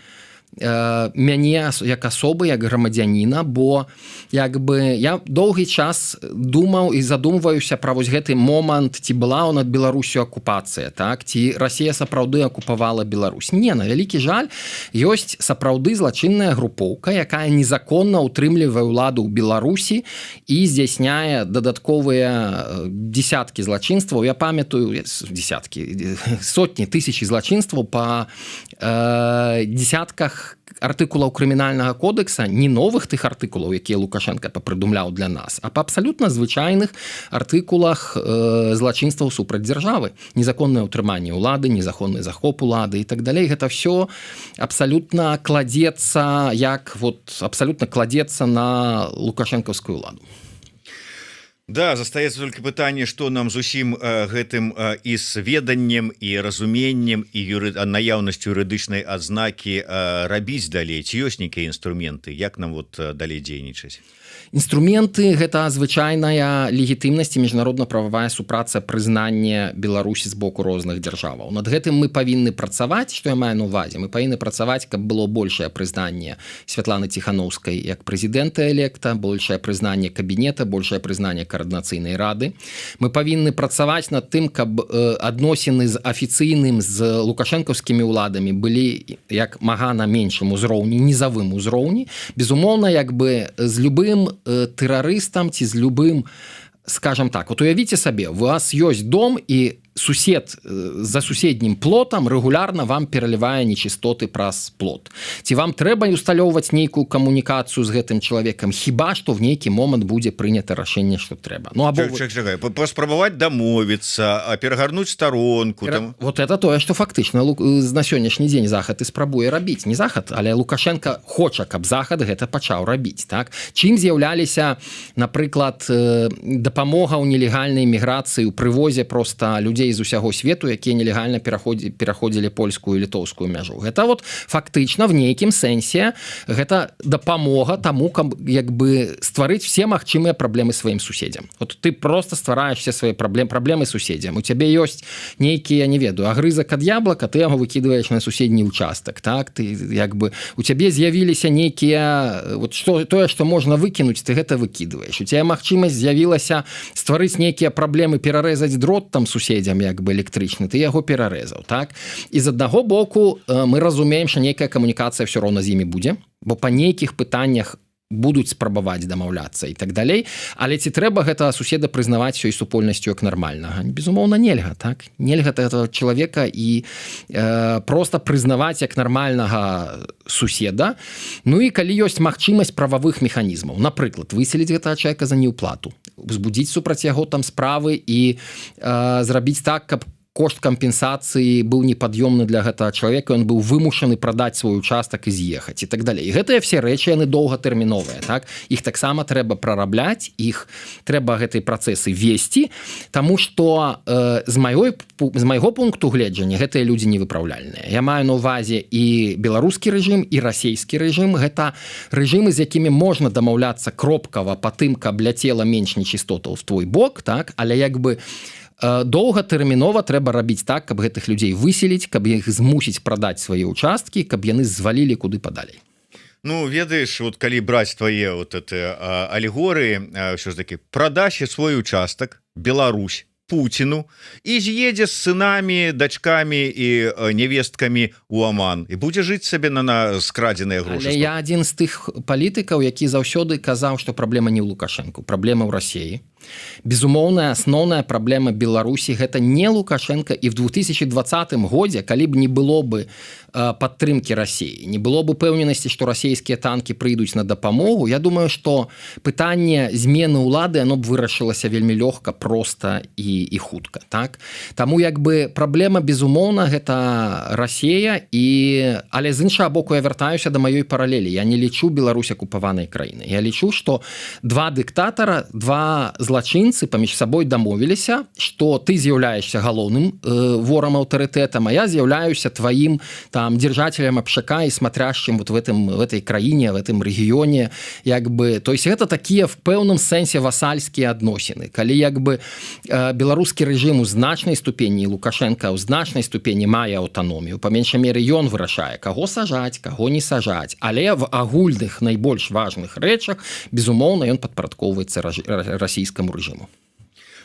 мяне як асобы, як грамадзяніна, бо як бы я доўгі час думаў і задумваюся пра вось гэты момант, ці была над Беларусю акупацыя, так? Ці Расія сапраўды акупавала Беларусь. Не, на вялікі жаль, ёсць сапраўды злачынная групоўка, якая незаконна ўтрымлівае ўладу ў Беларусі і здзяйсняе дадатковыя дзесяткі злачынстваў. Я памятаю, дзесяткі, сотні, тысячі злачынстваў па дзесятках артыкулаў крымінальнага кодекса, не новых тых артыкулаў, якія Лукашенко папрыдумляў для нас, а па абсалютна звычайных артыкулах злачынстваў супраць дзяржавы. Незаконнае ўтрыманне ўлады, незаконны захоп улады і так далей. Гэта все абсалютна кладзецца, абсалютна кладзецца на лукашэнкаўскую ўладу. Да, застаецца толькі пытанне, што нам з усім гэтым і сведаннем, і разуменнем, і наяўнасцю юрыдычнай адзнакі рабіць далей. Ці ёсць нейкія інструменты? Як нам далей дзейнічаць? Інструменты — гэта звычайная легітымнасць і міжнародна-прававая супраца, прызнанне Беларусі з боку розных дзяржаваў. Над гэтым мы павінны працаваць. Што я маю на ўвазе? Мы павінны працаваць, каб было большае прызнанне Святланы Ціханаўскай як прэзідэнта-электа, большае прызнанне кабінета, большае прызнанне каардынацыйнай рады. Мы павінны працаваць над тым, каб адносіны з афіцыйным, з лукашэнкаўскімі ўладамі былі як мага на меншым узроўні, нізавым узроўні. Безумоўна, як бы з любым тэрарыстам ці з любым скажем так, вот уявіце сабе, у вас ёсць дом і сусед за суседнім плотам рэгулярна вам пералівае нечыстоты праз плот. Ці вам трэба усталёўваць нейкую камунікацыю з гэтым чалавекам, хіба што в нейкі момант будзе прынята рашэнне, што трэба. Ну, або паспрабаваць дамовіцца, перагарнуць старонку там. Вот это тое, што фактычна на сённяшні дзень захад і спрабуе рабіць. Не захад, але Лукашенко хоча, каб захад гэта пачаў рабіць. Так? Чым з'яўляліся, напрыклад, дапамога ў нелегальнай міграцыі, у прывозе проста людзей з усяго свету, якія нелегальна пераходзілі польскую і літоўскую мяжу. Гэта вот фактычна в нейкім сэнсе гэта дапамога таму, каб як бы стварыць все магчымыя праблемы сваім суседзям. Вот ты просто ствараеш все свае праблемы суседзям. У цябе ёсць нейкія, не ведаю, агрызак ад яблака, ты яго выкідваеш на суседні участак, так? Ты як бы у цябе з'явіліся нейкія вот тое, што можна выкінуць, ты гэта выкідваеш. У цябе магчымасць з'явілася стварыць нейкія праблемы, перарэзаць дрот там суседзям як бы электрычны, ты яго перарэзаў, так? І з аднаго боку мы разумеем, што нейкая камунікацыя ўсё роўна з імі будзе, бо па нейкіх пытаннях будуць спрабаваць дамаўляцца і так далей, але ці трэба гэта суседа прызнаваць ёй супольнасцю як нармальнага? Безумоўна, нельга, так? Нельга этого чалавека і просто прызнаваць як нармальнага суседа. Ну і калі ёсць магчымасць прававых механізмаў, напрыклад, выселіць гэтага чалавека за неўплату, узбудзіць супраць яго там справы і зрабіць так, каб кошт кампенсацыі быў непад'ёмны для гэтага чалавека, ён быў вымушаны прадаць свой участак і з'ехаць і так далей. І гэтыя все рэчы, яны доўгатэрміновыя, так? Іх таксама трэба прарабляць, іх трэба гэтыя працэсы весці, таму што з майго пункту гледжання гэтыя людзі невыпраўляльныя. Я маю на ўвазе і беларускі рэжым, і расійскі рэжым. Гэта рэжымы, з якімі можна дамаўляцца кропкава па тым, каб ляцела менш нечыстотаў в твой бок, так? Але як бы доўгатэрмінова трэба рабіць так, каб гэтых людзей выселіць, каб іх змусіць прадаць свае ўчасткі, каб яны звалілі куды падалей. Ну, ведаеш, вот калі браць твае вот это алегорыі, ўсё ж таки, прадасць свой участак Беларусь Путіну і з'едзе з сынамі, дачкамі і невесткамі ў Аман і будзе жыць сабе на скрадзеныя грошы. Але я адзін з тых палітыкаў, які заўсёды казаў, што праблема не ў Лукашэнку, праблема ў Расіі. Безумоўная асноўная праблема Беларусі гэта не Лукашенко, і в 2020 годзе, калі б не было бы падтрымкі Расіі, не было бы пэўненасці, што расійскія танкі прыйдуць на дапамогу, я думаю, што пытанне змены ўлады оно б вырашылася вельмі лёгка, проста і хутка, так? Таму як бы праблема безумоўна гэта Расія, але з іншага боку я вяртаюся да маёй паралелі. Я не лічу Беларусь акупаванай краінай. Я лічу, што два дыктатара, два злачынцы паміж сабой дамовіліся, што ты з'яўляешься галоўным ворам аўтарытэтам, а я з'яўляюся тваім там дзяржателем абшака і смотрящим вот в этой краіне, в этом рэгіёне, як бы, то есть гэта такія в пэўным сэнсе васальскія адносіны. Калі як бы беларускі рэжым у значнай ступені, Лукашенко у значнай ступені мае аўтаномію, па меншай меры ён вырашае, каго сажаць, каго не сажаць, але в агульных найбольш важных рэчах безумоўна ён падпарадкоўваецца расійскаму рэжыму.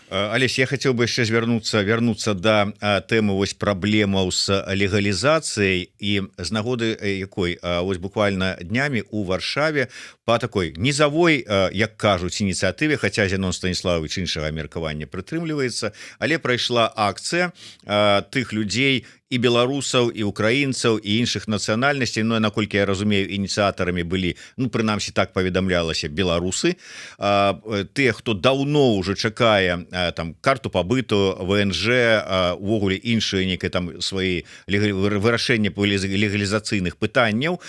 Алесь, я хотел бы яшчэ вярнуцца да тэмы вось праблемаў з легалізацыяй і з нагоды якой вось буквально днямі у Варшаве по такой низавой, як кажуць, ініцыятыве, хаця Зянон Станіславович іншага меркавання прытрымліваецца, але прайшла акцыя тых людзей, і беларусаў, і украінцаў, і іншых нацыянальнасцей. Ну, наколькі я разумею, ініцыятарамі былі, ну, прынамсі так паведамлялася, беларусы, тыя, хто даўно ўжо чакае там карту пабыту, ВНЖ, увогуле іншыя нейкія там свае вырашэння па легалізацыйных пытанняў,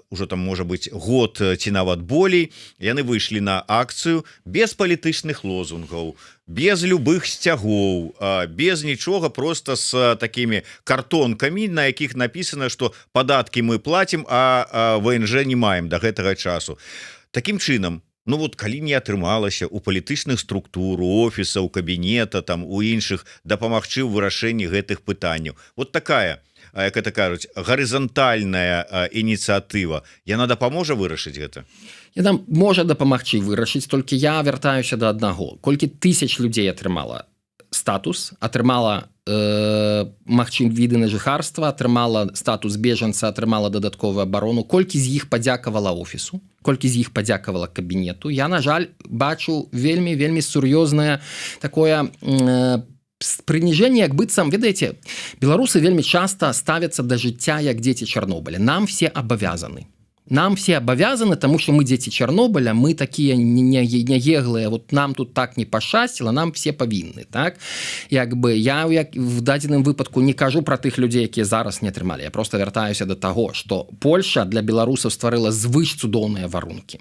ужо там можа быць год ці нават болей, яны выйшлі на акцыю без палітычных лозунгаў, без любых сцягоў, без нічога, просто с такими картонкамі, на якіх написано, что падаткі мы платим, а ВНЖ не маем до гэтага часу. Таким чынам, ну вот калі не атрымалася у палітычных структур, у офісаў, кабінета, там у іншых дапамагчы ў вырашэнні гэтых пытанняў. Вот такая, як это кажуць, гарызантальная ініцыятыва, яна дапаможа вырашыць гэта? Яна можа дапамагчы вырашыць, толькі я вяртаюся да аднаго. Колькі тысяч людзей атрымала статус, атрымала віды на жыхарства, атрымала статус бежанца, атрымала дадатковую абарону. Колькі з іх падзякавала офісу, колькі з іх падзякавала кабінету. Я, на жаль, бачу вельмі сур'ёзнае такое прыніжэнне, як быццам, ведаеце, беларусы вельмі часта ставяцца да жыцця як дзеці Чарнобыля. Нам все абавязаны. Нам все абавязаны, тому что мы дзеці Чарнобыля, мы такія няеглыя, вот нам тут так не пашчасціла, нам все павінны, так? Як бы я в дадзеным выпадку не кажу про тых людзей, якія зараз не атрымалі. Я просто вяртаюся до таго, што Польша для беларусаў стварыла звыш цудоўныя варункі.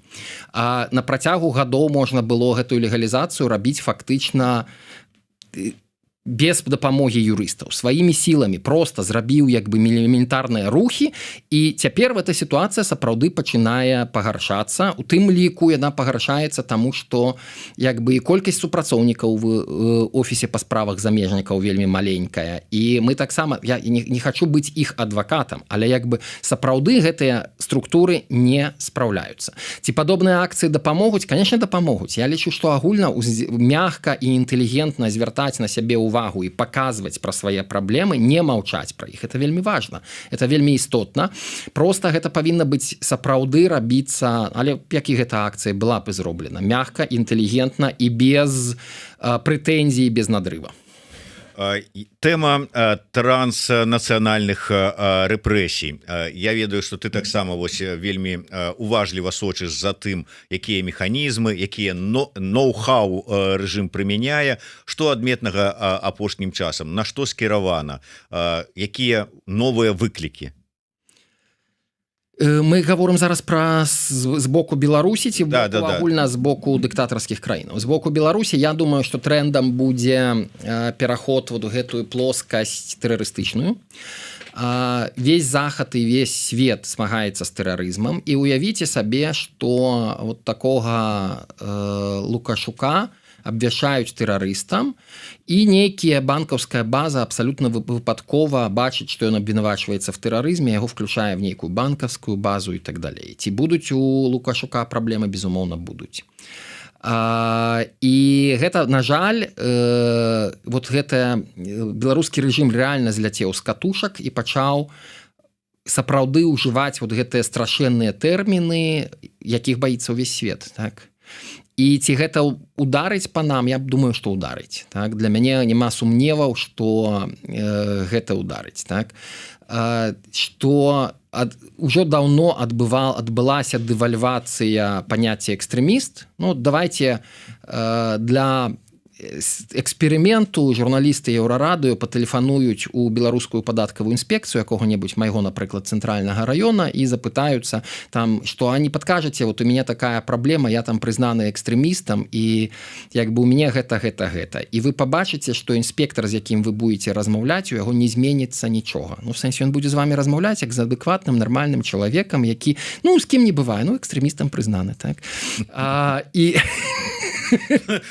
А на працягу гадоў можна было гэтую легалізацыю рабіць фактычна без дапамогі юрыстаў, сваімі сіламі просто зрабіў як бы элементарныя рухі, і цяпер эта сітуацыя сапраўды пачынае пагаршацца. У тым ліку яна пагаршаецца таму, што як бы і колькасць супрацоўнікаў в офісе па справах замежнікаў вельмі маленькая. І мы таксама, я не хочу быць іх адвакатам, але як бы сапраўды гэтыя структуры не спраўляюцца. Ці падобныя акцыі дапамогуць? Конечно, дапамогуць. Я лічу, што агульна мягка і інтэлігентна звяртаць на сябе увагу і паказваць пра свае праблемы, не маўчаць пра іх. Это вельмі важна. Это вельмі істотна. Просто гэта павінна быць сапраўды рабіцца, але як і гэта акцыя была б зроблена. Мягка, інтэлігентна і без прэтэнзій, без надрыва. Тэма транснацыянальных рэпрэсій. Я ведаю, што ты таксама вельмі уважліва сочыш за тым, якія механізмы, якія ноу-хау рэжым прымяняе, што адметнага апошнім часам, на што скіравана, якія новыя выклікі. Мы гаворым зараз пра з боку Беларусі ці агульна з боку дыктатарскіх краінаў. З боку Беларусі я думаю, што трэндам будзе пераход у гэтую плоскасць тэрарыстычную. Весь захад і весь свет змагаецца з тэрарызмам, і уявіце сабе, што вот такога Лукашука абвяшаюць тэрарыстам, і нейкія банкаўская база абсалютна выпадкова бачыць, што ён абвінавачваецца в тэрарызме, яго включае в нейкую банкаўскую базу і так далей. Ці будуць у Лукашука праблемы? Безумоўна, будуць. І гэта, на жаль, вот гэта беларускі рэжым рэальна зляцеў з катушак і пачаў сапраўды ўжываць вот гэтыя страшэнныя тэрміны, якіх баіцца ўвесь свет, так? І ці гэта ударыць па нам? Я думаю, што ударыць. Так? Для мяне няма сумневаў, што гэта ударыць. Так? Што ўжо даўно адбылася дэвальвацыя паняцця экстрэміст. Ну, давайте для эксперыменту журналісты Еўрарадыё патэлефануюць у беларускую падаткавую інспекцыю якога-небудзь майго, напрыклад, цэнтральнага раёна і запытаюцца там, што они падкажаце, вот у меня такая праблема, я там прызнаны экстрэмістам і як бы у мяне гэта. І вы пабачыце, што інспектор, з якім вы будете размаўляць, у яго не зменіцца нічога. Ну, в сэнсе, ён будзе з вами размаўляць як з адэкватным, нармальным чалавекам, які, ну, з кім не бывае, ну, экстрэмістам прызнаны, так? І...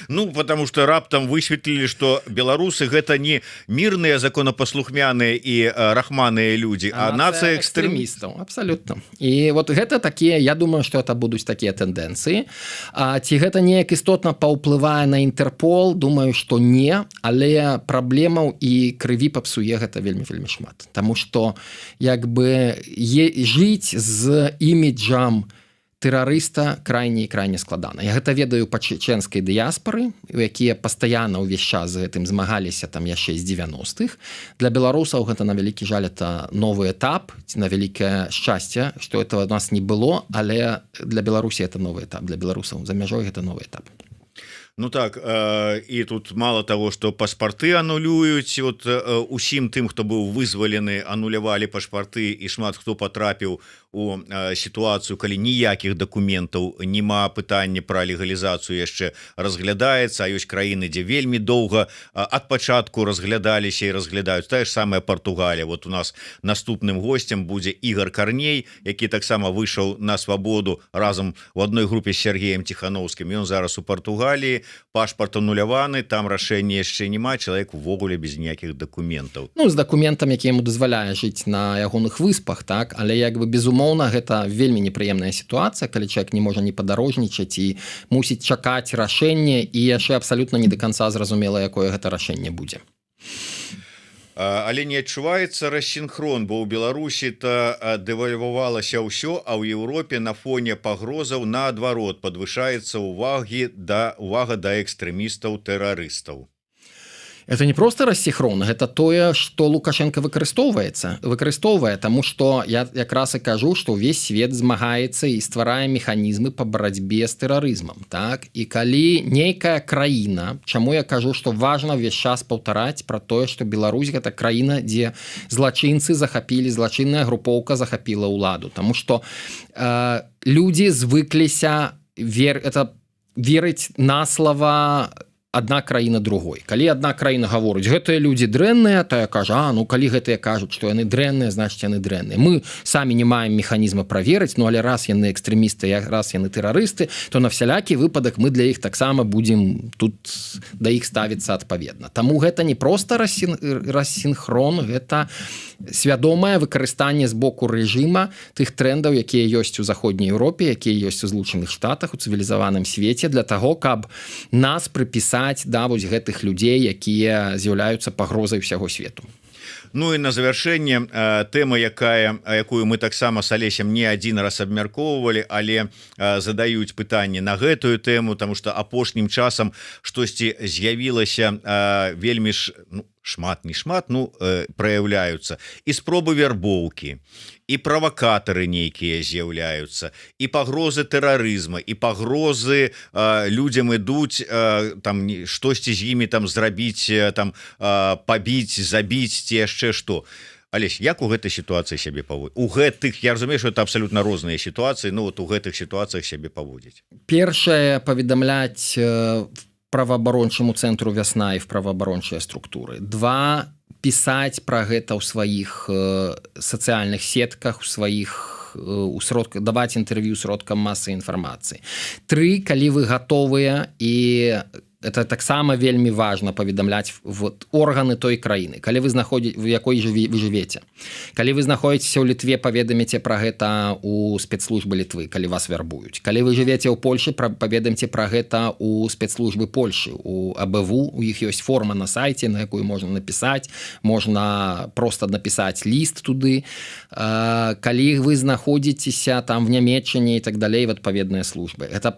Ну, потому что раптам высветлілі, што беларусы гэта не мірныя законапаслухмяныя і рахманыя людзі, а нацыя экстрэмістаў. Абсолютно. І вот гэта такія, я думаю, што это будуць такія тэндэнцыі. Ці гэта неяк істотна паўплывае на Інтэрпол? Думаю, што не, але праблемаў і крыві папсуе гэта вельмі шмат. Таму што як бы жыць з іміджам тэрарыста крайне складана. Я гэта ведаю па чеченскай дыяспары, якія пастаянна ўвесь час з гэтым змагаліся там яшчэ з 90-х. Для беларусаў гэта, на вялікі жаль, это новы этап, на вялікае шчасце, што этого у нас не было, але для Беларусі это новы этап, для беларусаў за мяжой гэта новы этап. Ну так, і тут мало того, што пашпарты анулююць, вот усім тым, хто быў вызвалены, анулявалі пашпарты, і шмат хто патрапіў у сітуацыю, калі ніякіх дакументаў няма, пытанне пра легалізацыю яшчэ разглядаецца, а ёсць краіны, дзе вельмі доўга ад пачатку разглядаліся і разглядаюць. Тая ж самая Партугалія. Вот у нас наступным госцем будзе Ігор Карней, які таксама выйшаў на свабоду разам у адной групе з Сергеем Тихановскім. Ён зараз у Партугаліі, пашпарт ануляваны, там рашэння яшчэ няма, чалавек увогуле без ніякіх дакументаў. Ну, з дакументам, які яму дазваляе жыць на ягоных выспах, так, але як бы безумоўна гэта вельмі непрыемная сітуацыя, калі чалавек не можа не падарожнічаць і мусіць чакаць рашэнне, і яшчэ абсалютна не да канца зразумела, якое гэта рашэнне будзе. Але не адчуваецца рассінхрон, бо ў Беларусі то дэвальвавалася ўсё, а ў Еўропе на фоне пагрозаў наадварот падвышаецца увага да экстрэмістаў тэрарыстаў. Это не просто рассіхрон, гэта тое, што Лукашенко выкарыстоўвае, таму што я якраз і кажу, што ўвесь свет змагаецца і стварае механізмы па барацьбе з тэрарызмам. Так? І калі нейкая краіна, чаму я кажу, што важна ўвесь час паўтараць пра тое, што Беларусь гэта краіна, дзе злачынцы захапілі, злачынная групоўка захапіла ўладу, таму што людзі звыкліся верыць на слова одна краіна другой. Калі одна краіна гаворыць, гэтыя людзі дрэнныя, то я кажу, ну калі гэтыя кажуць, што яны дрэнныя, значыць яны дрэнныя. Мы самі не маем механізма праверыць, ну але раз яны экстрэмісты, раз яны тэрарысты, то на всялякі выпадак мы для іх таксама будзем тут да іх ставіцца адпаведна. Таму гэта не проста рассінхрон, гэта свядомае выкарыстанне з боку рэжыма тых трендаў, якія ёсць у заходняй Еўропе, якія ёсць у Злучаных Штатах, у цывілізаваным свеце, для таго, каб нас прыпісаць вось гэтых людзей, якія з'яўляюцца пагрозай усяго свету. Ну і на завяршэнне тэма, якую мы таксама з Алесем не адзін раз абмяркоўвалі, але задаюць пытанні на гэтую тэму, таму што апошнім часам штосьці з'явілася вельмі шмат, не шмат, праяўляюцца і спробы вярбоўкі, і правакатары нейкія з'яўляюцца, і пагрозы тэрарызма, і пагрозы людзям ідуць там штосьці з імі там зрабіць, там пабіць, забіць ці яшчэ што. Алесь, як у гэтай сітуацыі сябе паводзіць? У гэтых, я разумею, што это абсалютна розныя сітуацыі, ну вот у гэтых сітуацыях сябе паводзіць. Першае, паведамляць праваабарончаму цэнтру «Вясна» і в праваабарончыя структуры. 2. Пісаць пра гэта ў сваіх сацыяльных сетках, даваць інтэрв'ю сродкам масы інфармацыі. 3. Калі вы гатовыя, і это таксама вельмі важна паведамляць органы той краіны, калі вы в якой вы жывеце. Калі вы знаходзіцеся ў Літве, паведаміце пра гэта у спецслужбы Літвы, калі вас вярбуюць. Калі вы жывеце ў Польшы, паведамце пра гэта у спецслужбы Польшы, у АБВ, у іх ёсць форма на сайце, на якую можна напісаць, можна проста напісаць ліст туды. Калі вы знаходзіцеся там в Нямецчыне і так далей, в адпаведныя службы. Гэта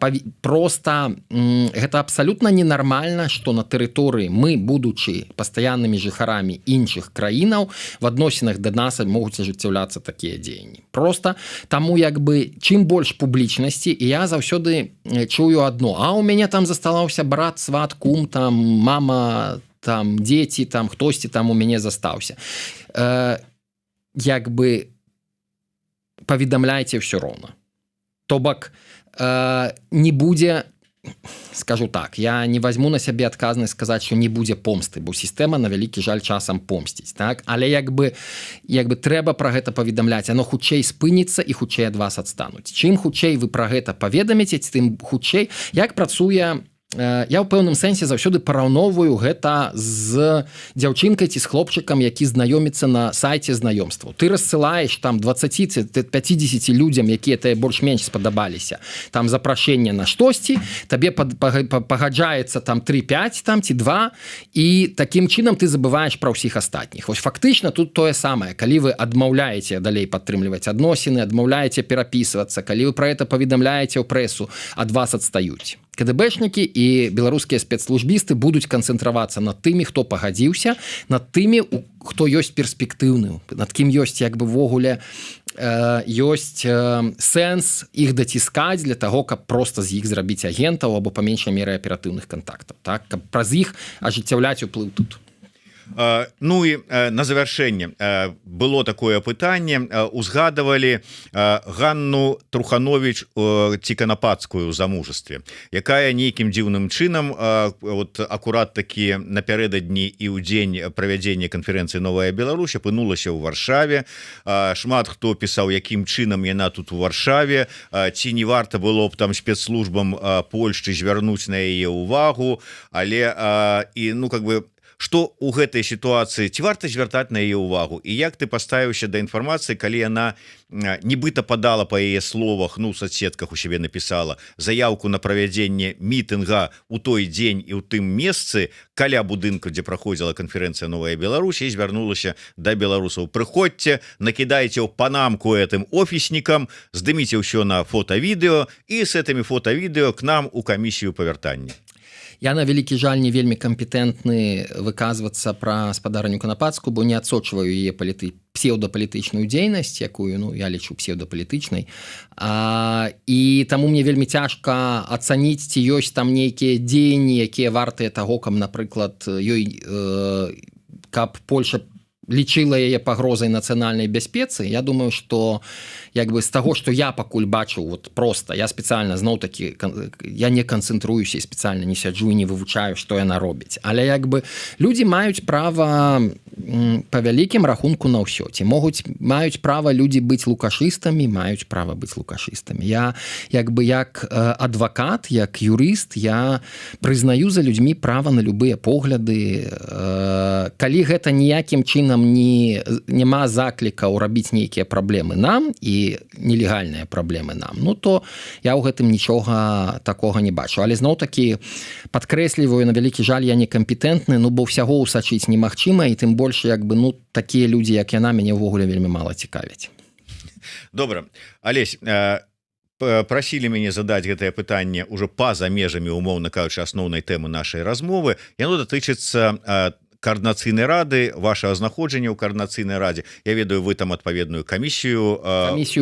абсалютна ненармальна, што на тэрыторыі мы, будучы пастаяннымі жыхарамі іншых краінаў, в адносінах да нас могуць ажыццяўляцца такія дзеянні. Проста таму чым больш публічнасці, і я заўсёды чую адно: а у мяне там засталаўся брат, сват, кум, там мама, там дзеці, там хтосьці там у мяне застаўся. Паведамляйце ўсё роўна. То бок не будзе, скажу так, я не возьму на сябе адказнасць сказаць, што не будзе помсты, бо сістэма на вялікі жаль часам помсціць, так? Але трэба пра гэта паведамляць, оно хутчэй спыніцца і хутчэй ад вас адстануць. Чым хутчэй вы пра гэта паведаміце, тым хутчэй, як працуе. Я ў пэўным сэнсе заўсёды параўноўваю гэта з дзяўчынкай ці з хлопчыкам, які знаёміцца на сайце знаёмстваў. Ты рассылаеш там 20-50 людзям, якія тебе больш-менш спадабаліся, там запрашэнне на штосьці, табе пагаджаецца там 3-5 там ці 2, і такім чынам ты забываеш пра ўсіх астатніх. Вось фактычна тут тое самае, калі вы адмаўляеце далей падтрымліваць адносіны, адмаўляеце перапісвацца, калі вы пра гэта паведамляеце ў прэсу, ад вас адстаюць. КДБшнікі і беларускія спецслужбісты будуць канцэнтравацца над тымі, хто пагадзіўся, над тымі, хто ёсць перспектыўны, над кім ёсць ввогуле ёсць сэнс іх даціскаць для таго, каб проста з іх зрабіць агентаў або па меншай меры аператыўных кантактаў, так? Каб праз іх ажыццяўляць уплыў тут. Ну і на завяршэнне было такое пытанне, узгадывалі Ганну Труханович Ціканападскую ў замужестве, якая нейкім дзіўным чынам вот акурат такі напярэдадні і ў дзень правядзення канферэнцыі «Новая Беларусь» апынулася ў Варшаве. Шмат хто пісаў, якім чынам яна тут у Варшаве, ці не варта было б там спецслужбам Польшчы звярнуць на яе ўвагу, але што у гэтай сітуацыі ці варта звяртаць на яе ўвагу і як ты паставіўся да інфармацыі, калі яна нібыта падала па яе словах, ну, у соцсетках у сябе напісала заявку на правядзенне мітынга у той дзень і ў тым месцы каля будынку, дзе праходзіла канферэнцыя «Новая Беларусь», і звярнулася да беларусаў: прыходзьце, накідайце ў панамку гэтым офіснікам, здыміце ўсё на фота-відэо і з гэтымі фота-відэо к нам у камісію па вяртанні. Я, на вялікі жаль, не вельмі кампетэнтны выказвацца пра спадарню Канапацкую, бо не адсочваю яе псеўдапалітычную дзейнасць, якую, ну, я лічу псеўдапалітычнай. І таму мне вельмі цяжка ацаніць, ці ёсць там нейкія дзеянні, якія вартыя таго, каб, напрыклад, каб Польша лічыла яе пагрозай нацыянальнай бяспецы. Я думаю, што як бы з таго, што я пакуль бачу, вот просто я спецыяльна зноў-такі я не канцэнтруюся і спецыяльна не сяджу і не вывучаю, што яна робіць. Але як бы людзі маюць права па вялікім рахунку на ўсё. Ці маюць права людзі быць лукашыстамі, маюць права быць лукашыстамі. Я як бы як адвакат, як юрыст, я прызнаю за людзьмі права на любыя погляды. Калі гэта ніякім чынам няма заклікаў рабіць нейкія праблемы нам і нелегальныя праблемы нам, ну то я ў гэтым нічога такога не бачу. Але зноў-такі падкрэсліваю, на вялікі жаль, я не кампетэнтны, ну бо ўсяго ўсачыць немагчыма, і тым больш як бы, ну, такія людзі, як яна, мяне ўвогуле вельмі мала цікавяць. Добра, Алесь, прасілі мяне задаць гэтае пытанне ўжо па-за межамі, умоўна кажучы, асноўнай тэмы нашай размовы. Яно датычыцца координацыйнай рады, вашего знаходжання ў координацыйнай радзе. Я ведаю, вы там адпаведную камісію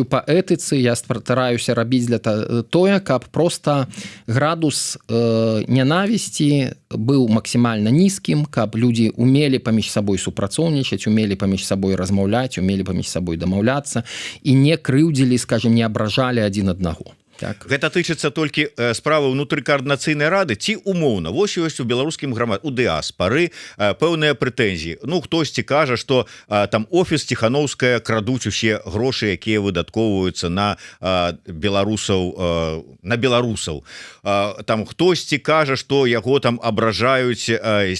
па этыцы. Я стараюся рабіць для тое, каб просто градус нянавісці быў максімальна нізкім, каб людзі умелі паміж сабой супрацоўнічаць, умелі паміж сабой размаўляць, умелі паміж сабой дамаўляцца і не крыўдзілі, скажем, не абражалі адзін аднаго. Так. Гэта тычыцца толькі справы ўнутры координацыйнай рады ці умоўна? Вось ёсць у беларускім у дыаспары пэўныя прэтэнзіі. Ну, хтосьці кажа, што там офіс Ціхановская крадуць усе грошы, якія выдаткоўваюцца на беларусаў. Там хтосьці кажа, што яго там абражаюць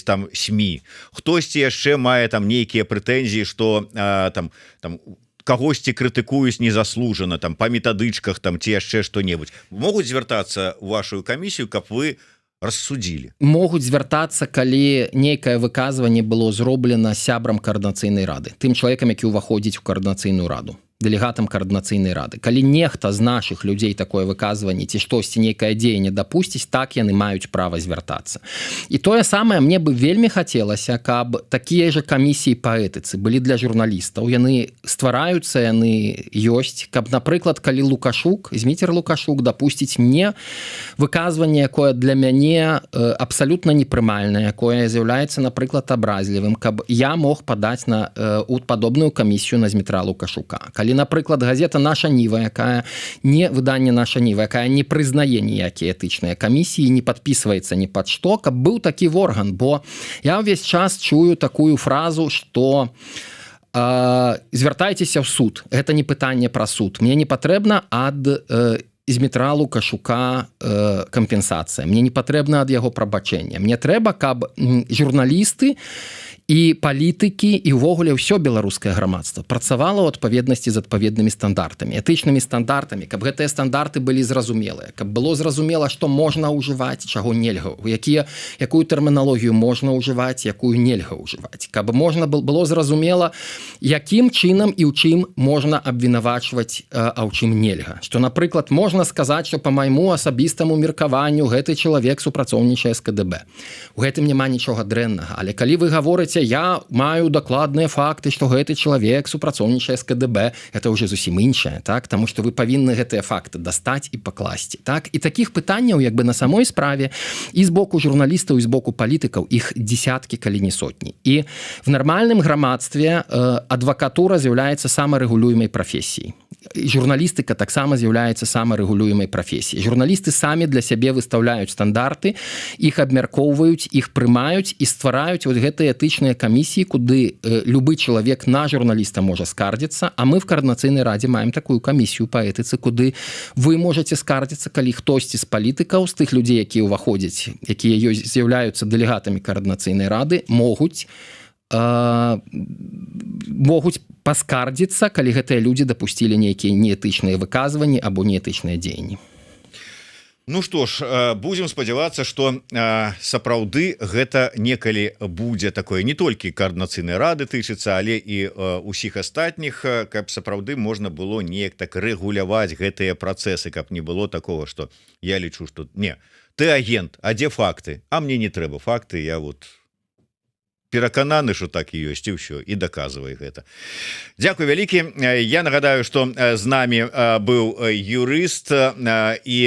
там СМІ. Хтосьці яшчэ мае там нейкія прэтэнзіі, што там кагосьці крытыкуюць незаслужана, там па метадычках там ці яшчэ што-небудзь. Могуць звяртацца ў вашу камісію, каб вы рассудзілі? Могуць звяртацца, калі нейкае выказванне было зроблена сябрам координацыйнай рады, тым чалавекам, які ўваходзіць у координацыйную раду, дэлегатам координацыйнай рады. Калі нехта з нашых людзей такое выказванне ці штосьці, нейкае дзеянне дапусціць, так яны маюць права звяртацца. І тое самае мне бы вельмі хацелася, каб такія же камісіі па этыцы былі для журналістаў. Яны ствараюцца, яны ёсць. Каб, напрыклад, калі Зміцер Лукашук дапусціць мне выказванне, якое для мяне абсалютна непрымальнае, якое з'яўляецца, напрыклад, абразлівым, каб я мог падаць у падобную камісію на Змітра Лукашука. Калі, напрыклад, газета «Наша Ніва», якая не выданне «Наша Ніва», якая не прызнае ніякія этычныя камісіі, не падпісваецца ні пад што, каб быў такі орган. Бо я ўвесь час чую такую фразу, што звяртайцеся ў суд. Гэта не пытанне пра суд. Мне не патрэбна ад Змітра Лукашука кампенсацыя. Мне не патрэбна ад яго прабачэння. Мне трэба, каб журналісты і палітыкі і ўвогуле ўсё беларускае грамадства працавала ў адпаведнасці з адпаведнымі стандартамі, этычнымі стандартамі, каб гэтыя стандарты былі зразумелыя, каб было зразумела, што можна ўжываць, чаго нельга, якую тэрміналогію можна ўжываць, якую нельга ўжываць, каб можна было зразумела, якім чынам і ў чым можна абвінавачваць, а ў чым нельга. Што, напрыклад, можна сказаць, што па майму асабістаму меркаванню гэты чалавек супрацоўнічае з КДБ. У гэтым няма нічога дрэннага, але калі вы гаворыце, я маю дакладныя факты, што гэты чалавек супрацоўнічае з КДБ, это ўжо зусім іншае, так? Таму што вы павінны гэтыя факты дастаць і пакласці. Так? І такіх пытанняў як бы на самой справе і з боку журналістаў, і з боку палітыкаў іх дзесяткі, калі не сотні. І в нармальным грамадстве адвакатура з'яўляецца самарэгулюемай прафесіяй. журналістыка таксама з'яўляецца самарэгулюемай прафесіяй. Журналісты самі для сябе выстаўляюць стандарты, іх абмяркоўваюць, іх прымаюць і ствараюць вот гэтыя этычныя камісіі, куды любы чалавек на журналіста можа скардзіцца, а мы в Координацыйнай радзе маем такую камісію па этыцы, куды вы можаце скардзіцца, калі хтосьці з палітыкаў, з тых людзей, якія ўваходзяць, якія ёй з'яўляюцца дэлегатамі Координацыйнай рады, могуць паскардзіцца, калі гэтыя людзі дапусцілі нейкія неэтычныя выказванні або неэтычныя дзеянні. Ну што ж, будзем спадзявацца, што сапраўды гэта некалі будзе такое не толькі Координацыйнай рады тычыцца, але і ўсіх астатніх, каб сапраўды можна было неяк так рэгуляваць гэтыя працэсы, каб не было такого, што я лічу, што не, ты агент, а дзе факты? А мне не трэба факты, я вот перакананы, што так і ёсць, і ўсё, і даказвай гэта. Дзякуй вялікі. Я нагадаю, што з намі быў юрыст і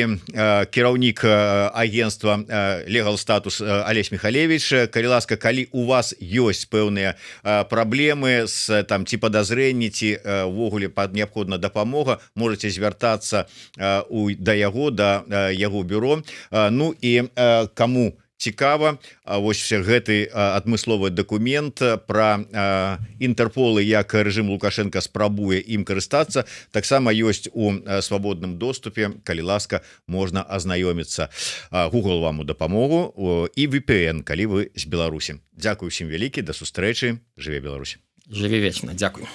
кіраўнік агентства Legal Status Алесь Михалевич. Калі ласка, калі у вас ёсць пэўныя праблемы з там ці падазрэнні, ці ўвогуле неабходна дапамога, можаце звяртацца да яго, да яго бюро. Ну і каму цікава, вось гэты адмысловы дакумент пра Інтэрполы, як рэжым Лукашенко спрабуе ім карыстацца, таксама ёсць у свабодным доступе, калі ласка, можна азнаёміцца. Google вам у дапамогу і VPN, калі вы з Беларусі. Дзякуй усім вялікі, да сустрэчы, жыве Беларусь. Жыве вечна, дзякуй.